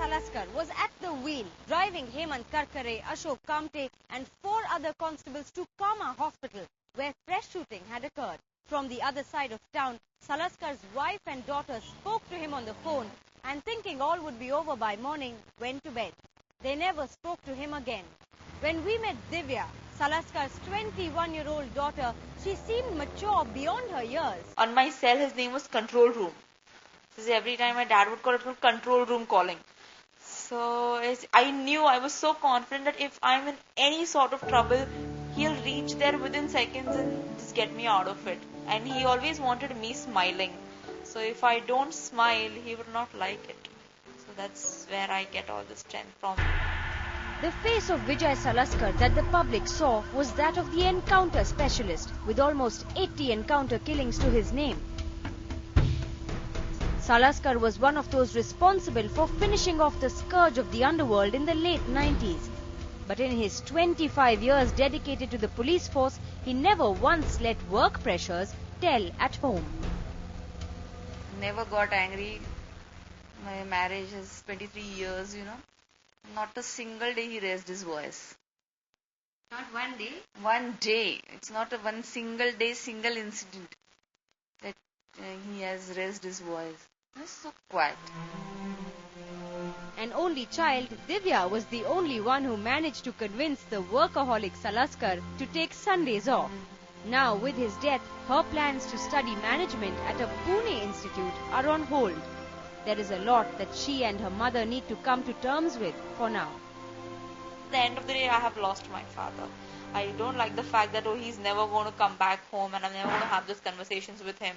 Salaskar was at the wheel, driving Hemant Karkarkare, Ashok Kamte and 4 other constables to Kama Hospital, where fresh shooting had occurred. From the other side of town, Salaskar's wife and daughter spoke to him on the phone and, thinking all would be over by morning, went to bed. They never spoke to him again. When we met Divya, Salaskar's 21-year-old daughter, she seemed mature beyond her years. On my cell, his name was Control Room. So every time my dad would call it Control Room calling. So I was so confident that if I'm in any sort of trouble, he'll reach there within seconds and just get me out of it. And he always wanted me smiling. So if I don't smile, he would not like it. So that's where I get all the strength from. The face of Vijay Salaskar that the public saw was that of the encounter specialist, with almost 80 encounter killings to his name. Salaskar was one of those responsible for finishing off the scourge of the underworld in the late 90s. But in his 25 years dedicated to the police force, he never once let work pressures tell at home. Never got angry. My marriage is 23 years, Not a single day he raised his voice. Not one day? One day. It's not a one single day, single incident that he has raised his voice. He's so quiet. An only child, Divya was the only one who managed to convince the workaholic Salaskar to take Sundays off. Now, with his death, her plans to study management at a Pune institute are on hold. There is a lot that she and her mother need to come to terms with for now. At the end of the day, I have lost my father. I don't like the fact that, he's never going to come back home and I'm never going to have these conversations with him.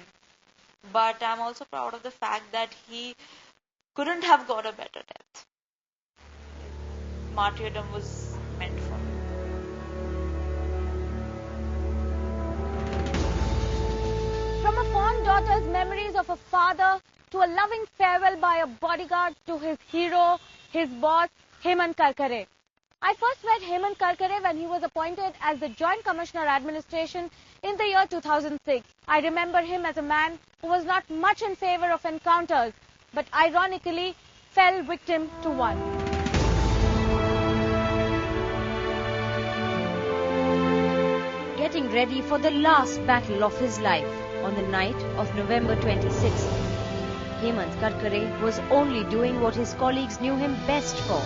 But I'm also proud of the fact that he couldn't have got a better death. Martyrdom was meant for him. From a fond daughter's memories of a father to a loving farewell by a bodyguard to his hero, his boss, Hemant Karkarkare. I first met Hemant Karkarkare when he was appointed as the Joint Commissioner Administration in the year 2006. I remember him as a man who was not much in favor of encounters, but ironically fell victim to one. Getting ready for the last battle of his life on the night of November 26th, Hemant Karkarkare was only doing what his colleagues knew him best for,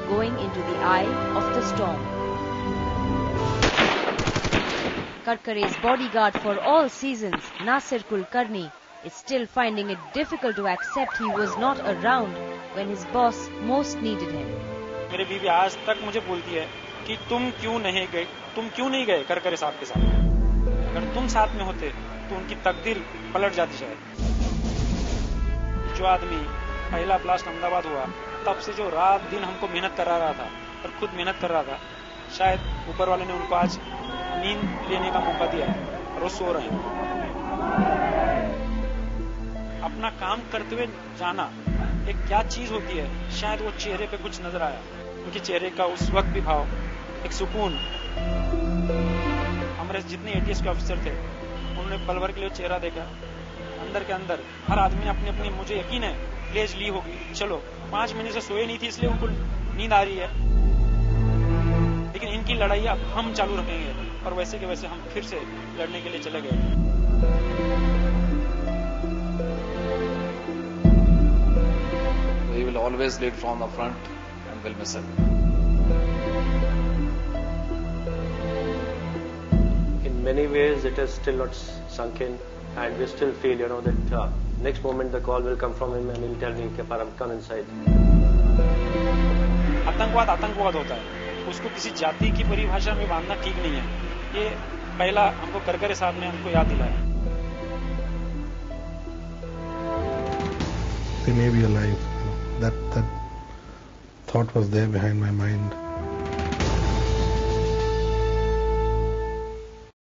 going into the eye of the storm. Karkare's bodyguard for all seasons, Nasir Kulkarni, is still finding it difficult to accept he was not around when his boss most needed him. मेरी बीवी आज तक मुझे बोलती है कि तुम क्यों नहीं गए करकरे साहब के साथ। अगर तुम साथ में होते तो उनकी तकदीर पलट जाती शायद। जो आदमी पहला ब्लास्ट अहमदाबाद हुआ, तब से जो रात दिन हमको मेहनत करा रहा था और खुद मेहनत कर रहा था, शायद ऊपर वाले ने उनको आज नींद लेने का मौका दिया और वो सो रहे हैं। अपना काम करते हुए जाना एक क्या चीज होती है, शायद वो चेहरे पे कुछ नजर आया। उनके चेहरे का उस वक्त भी भाव, एक सुकून। हमारे जितने एटीएस के ऑफिसर थे, उन्होंने पल भर के लिए चेहरा देखा। अंदर के अंदर हर आदमी ने अपनी मुझे यकीन है प्लेज ली होगी। चलो 5 महीने से सोए नहीं थी, इसलिए उनको नींद आ रही है। लेकिन इनकी लड़ाई अब हम चालू रखेंगे और वैसे के वैसे हम फिर से लड़ने के लिए चले गए। We will always lead from the front and will miss it. In many ways, it is still not sunk in, and we still feel, that next moment the call will come from him and he'll tell me, "Param, come inside." आतंकवाद होता है, उसको किसी जाति की परिभाषा में बांधना ठीक नहीं है। ये पहला हमको करकरे साहब ने हमको याद दिलाया। They may be alive. That thought was there behind my mind.